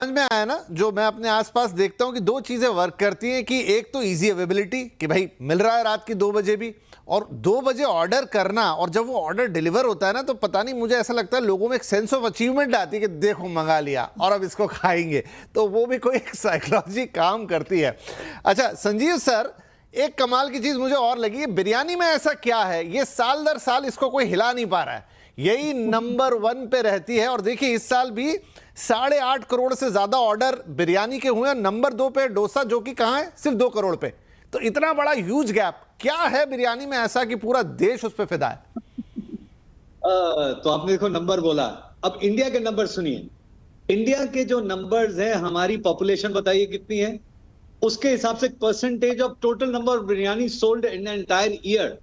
समझ में आया ना, जो मैं अपने आसपास देखता हूं कि दो चीजें वर्क करती हैं कि एक तो इजी अवेलेबिलिटी कि भाई मिल रहा है रात की 2 बजे भी, और 2 बजे ऑर्डर करना, और जब वो ऑर्डर डिलीवर होता है ना तो पता नहीं मुझे ऐसा लगता है लोगों में एक सेंस ऑफ अचीवमेंट आती है कि देखो मंगा लिया और अब इसको खाएंगे, तो वो भी कोई एक साइकोलॉजी काम करती है। अच्छा संजीव सर, एक कमाल की चीज मुझे और लगी, बिरयानी में ऐसा क्या है ये साल दर साल इसको कोई हिला नहीं पा रहा है, यही नंबर 1 पे रहती है। और देखिए इस साल भी 8.5 करोड़ से ज्यादा ऑर्डर बिरयानी के हुए, नंबर 2 पे डोसा जो कि कहां है सिर्फ 2 करोड़ पे। तो इतना बड़ा ह्यूज गैप क्या है बिरयानी में ऐसा कि पूरा देश उस पे फिदा है? तो आपने देखो नंबर बोला, अब इंडिया के नंबर सुनिए। इंडिया के जो नंबर्स हैं, हमारी पॉपुलेशन बताइए कितनी है, उसके हिसाब से percentage of total number of biryani sold in entire year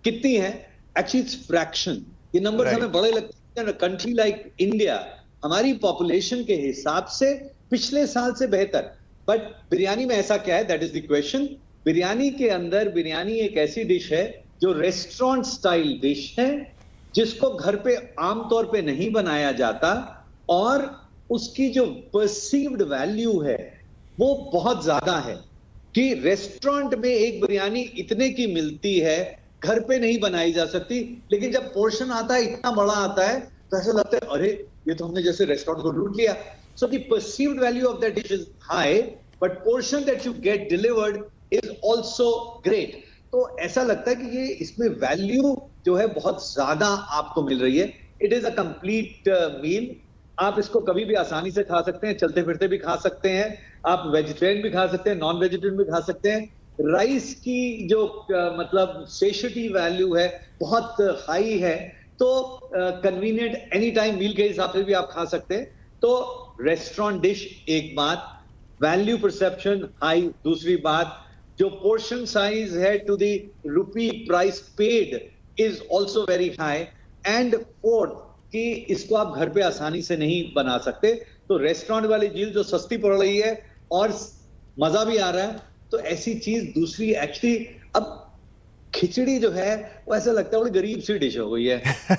कितनी है, एक्चुअली इट्स फ्रैक्शन। ये नंबर हमें बड़े लगते हैं। कंट्री लाइक इंडिया हमारी पॉपुलेशन के हिसाब से पिछले साल से बेहतर, बट बिरयानी में ऐसा क्या है, that is the question. Biryani के अंदर, बिरयानी एक ऐसी डिश है जो रेस्टोरेंट स्टाइल डिश है, जिसको घर पे आमतौर पे नहीं बनाया जाता, और उसकी जो परसीव्ड वैल्यू है वो बहुत ज्यादा है कि रेस्टोरेंट में एक बिरयानी इतने की मिलती है, घर पे नहीं बनाई जा सकती। लेकिन जब पोर्शन आता है इतना बड़ा आता है तो ऐसा लगता है अरे ये तो हमने जैसे रेस्टोरेंट को लूट लिया। So the perceived value of that dish is high, but portion that you get delivered is also great. तो ऐसा लगता है कि ये इसमें वैल्यू जो है बहुत ज्यादा आपको मिल रही है। It is a complete meal. आप इसको कभी भी आसानी से खा सकते हैं, चलते फिरते भी खा सकते हैं, आप वेजिटेरियन भी खा सकते हैं, नॉन वेजिटेरियन भी खा सकते हैं। राइस की जो मतलब सेशिटी वैल्यू है बहुत हाई है, तो कन्वीनियंट एनी टाइम मील के हिसाब से भी आप खा सकते हैं। तो रेस्टोरेंट डिश एक बात, वैल्यू परसेप्शन हाई दूसरी बात, जो पोर्शन साइज है to the rupee price paid is also very high, and fourth कि इसको आप घर पे आसानी से नहीं बना सकते। तो रेस्टोरेंट वाली चीज जो सस्ती पड़ रही है और मजा भी आ रहा है, तो ऐसी चीज दूसरी एक्चुअली, अब खिचड़ी जो है वो ऐसा लगता है बड़ी गरीब सी डिश हो गई है,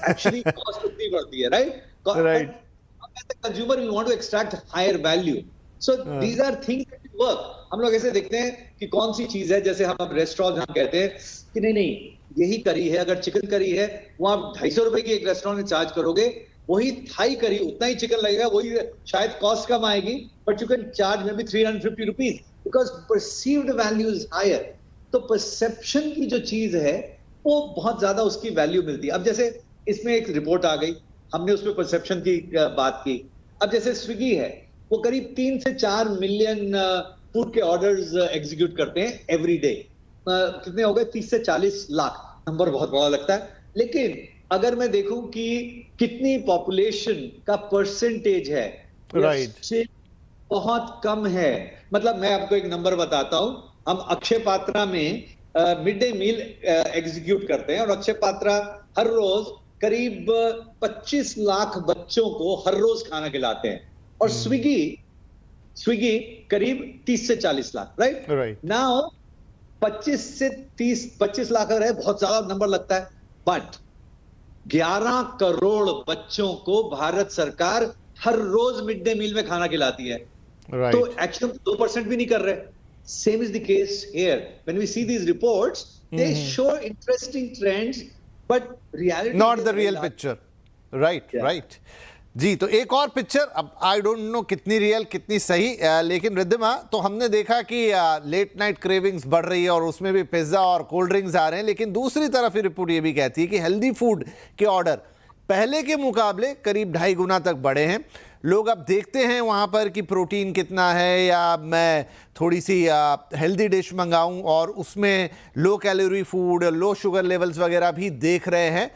एक्चुअली कॉस्ट उतनी बढ़ती है, right? Consumer we want to extract higher value, so these are things that work. हम लोग ऐसे देखते हैं कि कौन सी चीज है, जैसे हम रेस्टोरेंट हम कहते हैं कि नहीं यही करी है, अगर चिकन करी है वो आप 250 रुपए की एक रेस्टोरेंट में चार्ज करोगे, वही थाई करी उतना ही चिकन लगेगा, वही शायद कॉस्ट कम आएगी, but you can charge may be 350 rupees because perceived value is higher. तो परसेप्शन की जो चीज है वो बहुत ज्यादा उसकी वैल्यू मिलती है। अब जैसे इसमें एक रिपोर्ट आ गई, हमने उसमें परसेप्शन की बात की। अब जैसे स्विगी है, वो करीब 3 से 4 मिलियन फूड के ऑर्डर्स एग्जीक्यूट करते हैं एवरी डे। कितने हो गए? 30 से 40 लाख। नंबर बहुत बड़ा लगता है, लेकिन अगर मैं देखूं कि कितनी पॉपुलेशन का परसेंटेज है, राइट, बहुत कम है। मतलब मैं आपको एक नंबर बताता हूं, हम अक्षय पात्रा में मिड डे मील एग्जीक्यूट करते हैं, और अक्षय पात्रा हर रोज करीब 25 लाख बच्चों को हर रोज खाना खिलाते हैं, और स्विगी करीब 30 से 40 लाख, राइट? नाउ 25 लाख अगर है, बहुत ज्यादा नंबर लगता है, बट 11 करोड़ बच्चों को भारत सरकार हर रोज मिड डे मील में खाना खिलाती है। तो एक्चुअली 2% भी नहीं कर रहे। Same is the case here. When we see these reports, they show interesting trends, but reality not the real picture. Right जी। तो एक और पिक्चर, अब आई डोंट नो कितनी रियल कितनी सही, लेकिन रिद्धिमा, तो हमने देखा कि लेट नाइट क्रेविंग्स बढ़ रही है और उसमें भी पिज्जा और कोल्ड ड्रिंक्स आ रहे हैं, लेकिन दूसरी तरफ ही रिपोर्ट ये भी कहती है कि हेल्दी फूड के ऑर्डर पहले के मुकाबले करीब 2.5 गुना तक बढ़े हैं। लोग अब देखते हैं वहाँ पर कि प्रोटीन कितना है, या मैं थोड़ी सी हेल्दी डिश मंगाऊं, और उसमें low calorie food, low sugar levels वगैरह भी देख रहे हैं।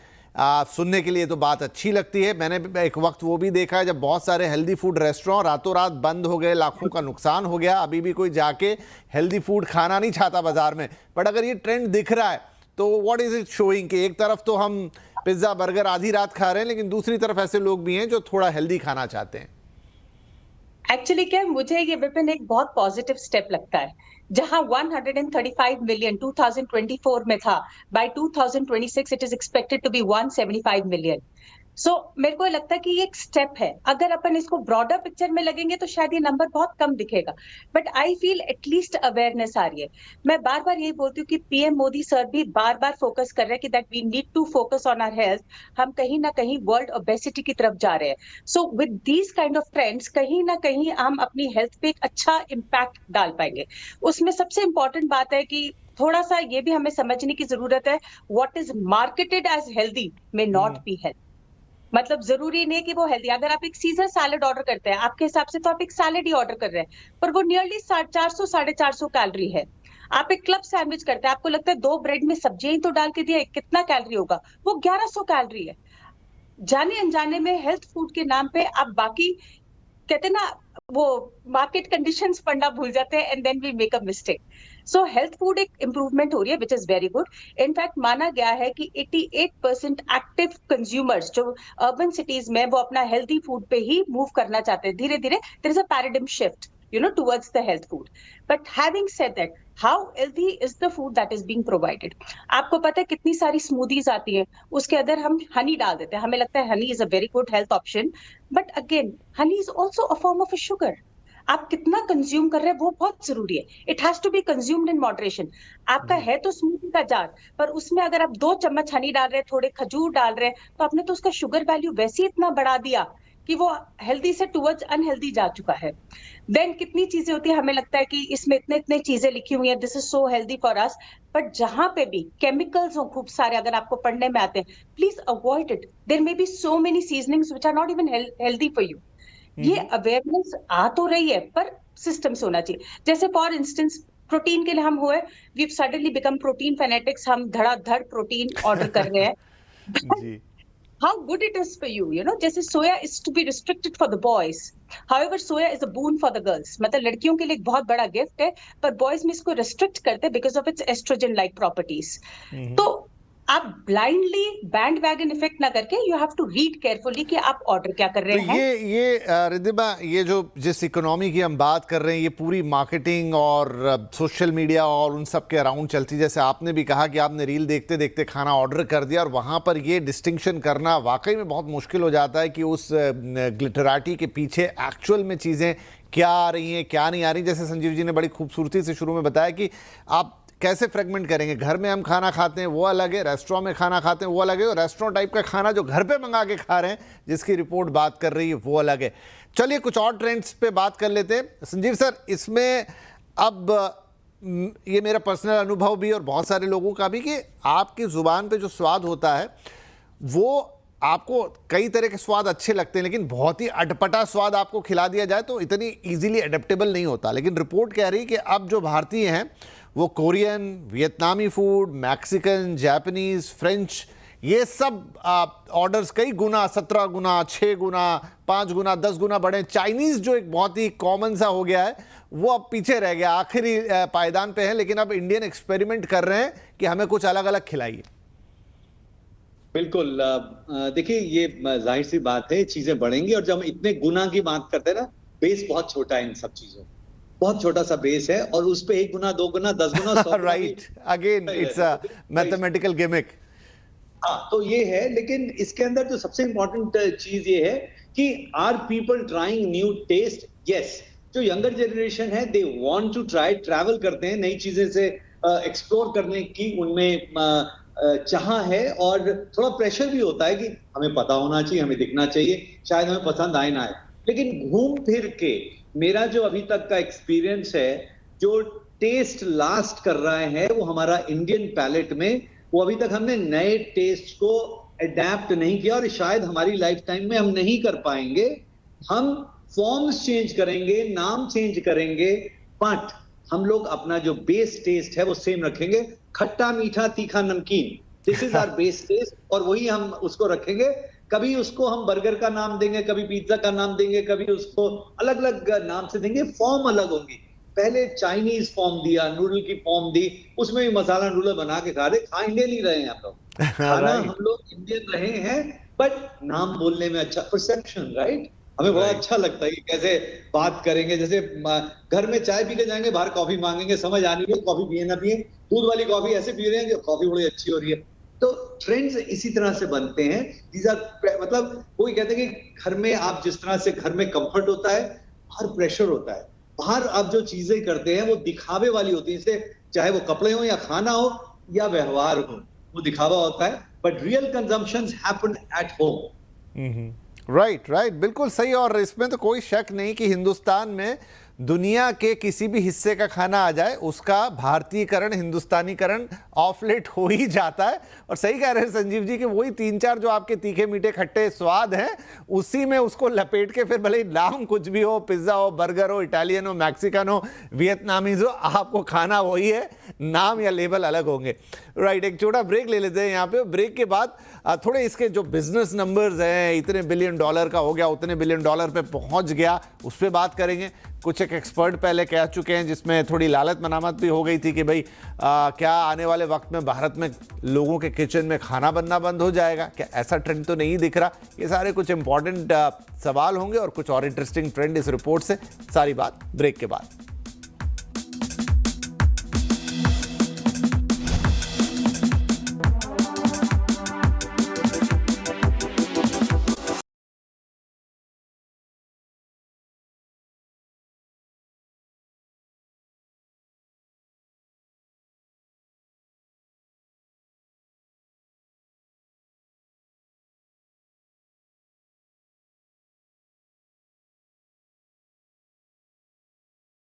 सुनने के लिए तो बात अच्छी लगती है। मैंने एक वक्त वो भी देखा है जब बहुत सारे हेल्दी फूड रेस्टोरेंट रातों रात बंद हो गए, लाखों का नुकसान हो गया। अभी भी कोई जाके हेल्दी फूड खाना नहीं चाहता बाजार में। बट अगर ये ट्रेंड दिख रहा है तो व्हाट इज इट शोइंग कि एक तरफ तो हम पिज्जा बर्गर आधी रात खा रहे हैं, लेकिन दूसरी तरफ ऐसे लोग भी हैं जो थोड़ा हेल्दी खाना चाहते हैं। एक्चुअली क्या है, मुझे ये विपिन एक बहुत पॉजिटिव स्टेप लगता है। जहां 135 मिलियन 2024 में था, by 2026 it is expected to be 175 million. So मेरे को लगता है कि ये एक स्टेप है। अगर अपन इसको ब्रॉडर पिक्चर में लगेंगे तो शायद ये नंबर बहुत कम दिखेगा, but I feel at least awareness आ रही है। मैं बार बार यही बोलती हूँ कि पीएम मोदी सर भी बार बार फोकस कर रहे हैं कि that we need to focus on our health. हम कहीं ना कहीं वर्ल्ड ओबेसिटी की तरफ जा रहे हैं। So with these kind of trends कहीं ना कहीं हम अपनी हेल्थ पे एक अच्छा इम्पैक्ट डाल पाएंगे। उसमें सबसे इंपॉर्टेंट बात है कि थोड़ा सा ये भी हमें समझने की जरूरत है, what is marketed as healthy may not be health. मतलब जरूरी नहीं कि वो हेल्दी, अगर आप एक सीजर सैलेड ऑर्डर करते हैं आपके हिसाब से तो आप एक सैलेड ही ऑर्डर कर रहे हैं, पर वो नियरली 400 450 कैलोरी है। आप एक क्लब सैंडविच करते हैं, आपको लगता है 2 ब्रेड में सब्जियां ही तो डाल के दिया, कितना कैलोरी होगा, वो 1100 कैलोरी है। जाने अनजाने में हेल्थ फूड के नाम पे आप बाकी, कहते ना, वो मार्केट कंडीशंस पढ़ना भूल जाते हैं and then we make a mistake. So health food एक इंप्रूवमेंट हो रही है, which is very good. In fact माना गया है कि 88% एक्टिव कंज्यूमर्स जो अर्बन सिटीज में वो अपना हेल्थी फूड पे ही मूव करना चाहते हैं। धीरे धीरे there is a paradigm shift towards the health food. But having said that, how healthy is the food that is being provided? आपको पता है कितनी सारी स्मूदीज आती हैं, उसके अंदर हम हनी डाल देते हैं, हमें लगता है honey is a very good health option, but again honey is also a form of a sugar. आप कितना कंज्यूम कर रहे हैं वो बहुत जरूरी है। It has to be consumed in moderation. आपका है तो स्मूदी का जार, पर उसमें अगर आप 2 चम्मच हनी डाल रहे हैं, थोड़े खजूर डाल रहे हैं, तो आपने तो उसका शुगर वैल्यू वैसे ही इतना बढ़ा दिया कि वो हेल्दी से टुवर्ड्स अनहेल्दी जा चुका है। देन कितनी चीजें होती है, हमें लगता है कि इसमें इतने इतने चीजें लिखी हुई है, this is so healthy for us, but जहां पे भी केमिकल्स हो खूब सारे, अगर आपको पढ़ने में आते हैं, please avoid it. There may be so many seasonings which are not even healthy for you. ये अवेयरनेस आ तो रही है, पर सिस्टम से होना चाहिए। जैसे फॉर इंस्टेंस प्रोटीन के लिए हम हुए, we suddenly become protein fanatics, हम धड़ाधड़ प्रोटीन ऑर्डर कर रहे हैं। जी How good it is for you, जैसे सोया is to be restricted for the boys. However, soya is a boon for the girls. मतलब लड़कियों के लिए एक बहुत बड़ा गिफ्ट है, पर बॉयज में इसको रिस्ट्रिक्ट करते हैं because of its oestrogen like properties. तो आप ब्लाइंडली बैंड वैगन इफेक्ट ना करके you have to read carefully कि आप ऑर्डर क्या कर रहे तो हैं। ये रिद्धिमा, ये जो जिस इकोनॉमी की हम बात कर रहे हैं, ये पूरी मार्केटिंग और सोशल मीडिया और उन सब के अराउंड चलती, जैसे आपने भी कहा कि आपने रील देखते देखते खाना ऑर्डर कर दिया, और वहाँ पर ये डिस्टिंक्शन करना वाकई में बहुत मुश्किल हो जाता है कि उस ग्लिटराटी के पीछे एक्चुअल में चीज़ें क्या आ रही हैं क्या नहीं आ रही। जैसे संजीव जी ने बड़ी खूबसूरती से शुरू में बताया कि आप कैसे फ्रेगमेंट करेंगे, घर में हम खाना खाते हैं वो अलग है, रेस्टोरेंट में खाना खाते हैं वो अलग है, और रेस्टोरेंट टाइप का खाना जो घर पे मंगा के खा रहे हैं जिसकी रिपोर्ट बात कर रही है वो अलग है। चलिए कुछ और ट्रेंड्स पे बात कर लेते हैं। संजीव सर, इसमें अब ये मेरा पर्सनल अनुभव भी और बहुत सारे लोगों का भी कि आपकी ज़ुबान पे जो स्वाद होता है वो आपको कई तरह के स्वाद अच्छे लगते हैं, लेकिन बहुत ही अटपटा स्वाद आपको खिला दिया जाए तो इतनी इजीली अडेप्टेबल नहीं होता। लेकिन रिपोर्ट कह रही है कि अब जो भारतीय हैं वो कोरियन, वियतनामी फूड, मैक्सिकन, जापानीज, फ्रेंच, ये सब ऑर्डर्स कई गुना, 17 गुना, 6 गुना, 5 गुना, 10 गुना बढ़े। चाइनीज़ जो एक बहुत ही कॉमन सा हो गया है वो अब पीछे रह गया, आखिरी पायदान पे है, लेकिन अब इंडियन एक्सपेरिमेंट कर रहे हैं कि हमें कुछ अलग अलग खिलाइए। बिल्कुल। देखिए, ये जाहिर सी बात है, चीजें बढ़ेंगी, और जब हम इतने गुना की बात करते हैं ना, बेस बहुत छोटा है इन सब चीजों, बहुत छोटा सा बेस है, और उस पे 1 गुना, 2 गुना, 10 गुना, 100 right, again it's a mathematical gimmick. हाँ, तो ये है। लेकिन इसके अंदर जो सबसे इंपॉर्टेंट चीज ये है कि are people trying new taste? Yes, जो यंगर जनरेशन है they want to try, travel करते हैं, नई चीजें से एक्सप्लोर करने की उनमें चाह है, और थोड़ा प्रेशर भी होता है कि हमें पता होना चाहिए, हमें दिखना चाहिए, शायद हमें पसंद आए ना आए। लेकिन घूम फिर के मेरा जो अभी तक का एक्सपीरियंस है, जो टेस्ट लास्ट कर रहे हैं वो हमारा इंडियन पैलेट में, वो अभी तक हमने नए टेस्ट को अडेप्ट नहीं किया, और शायद हमारी लाइफ टाइम में हम नहीं कर पाएंगे। हम फॉर्म्स चेंज करेंगे, नाम चेंज करेंगे, बट हम लोग अपना जो बेस टेस्ट है वो सेम रखेंगे। खट्टा, मीठा, तीखा, नमकीन, this is our base taste, और वही हम उसको रखेंगे। कभी उसको हम बर्गर का नाम देंगे, कभी पिज्जा का नाम देंगे, कभी उसको अलग अलग नाम से देंगे, फॉर्म अलग होंगी। पहले चाइनीज फॉर्म दिया, नूडल की फॉर्म दी, उसमें भी मसाला नूडल बना के खा इंडियन ही रहे हैं हम लोग। खाना हम लोग इंडियन रहे हैं, बट नाम बोलने में अच्छा, परसेप्शन, राइट? हमें बड़ा अच्छा लगता है कि कैसे बात करेंगे। जैसे घर में चाय पी के जाएंगे, बाहर कॉफी मांगेंगे, समझ आनी है कॉफी पिए ना पिए, दूध वाली कॉफी ऐसे पी रहे हैं कि कॉफी बड़ी अच्छी हो रही है। तो ट्रेंड्स इसी तरह से बनते हैं। These are मतलब कोई कहते हैं कि घर में आप जिस तरह से घर में कंफर्ट होता है, बाहर प्रेशर होता है। बाहर आप जो चीजें करते हैं वो दिखावे वाली होती है, इससे चाहे वो कपड़े हो या खाना हो या व्यवहार हो, वो दिखावा होता है। But real consumptions happen at home. Right right, बिल्कुल सही। और इसमें तो कोई शक नहीं कि हिंदुस्तान में दुनिया के किसी भी हिस्से का खाना आ जाए, उसका भारतीयकरण, हिंदुस्तानीकरण ऑफ लेट हो ही जाता है। और सही कह रहे हैं संजीव जी कि वही 3-4 जो आपके तीखे मीठे खट्टे स्वाद हैं, उसी में उसको लपेट के फिर भले ही नाम कुछ भी हो, पिज्ज़ा हो, बर्गर हो, इटालियन हो, मैक्सिकन हो, वियतनामीज हो, आपको खाना वही है, नाम या लेबल अलग होंगे। राइट, एक छोटा ब्रेक ले लेते हैं यहाँ पे। ब्रेक के बाद थोड़े इसके जो बिजनेस नंबर्स हैं, इतने बिलियन डॉलर का हो गया, उतने बिलियन डॉलर पे पहुंच गया, उस पर बात करेंगे। कुछ एक एक्सपर्ट पहले कह चुके हैं जिसमें थोड़ी लालच मनामत भी हो गई थी कि भाई क्या आने वाले वक्त में भारत में लोगों के किचन में खाना बनना बंद हो जाएगा क्या? ऐसा ट्रेंड तो नहीं दिख रहा। ये सारे कुछ इंपॉर्टेंट सवाल होंगे और कुछ और इंटरेस्टिंग ट्रेंड इस रिपोर्ट से। सारी बात ब्रेक के बाद।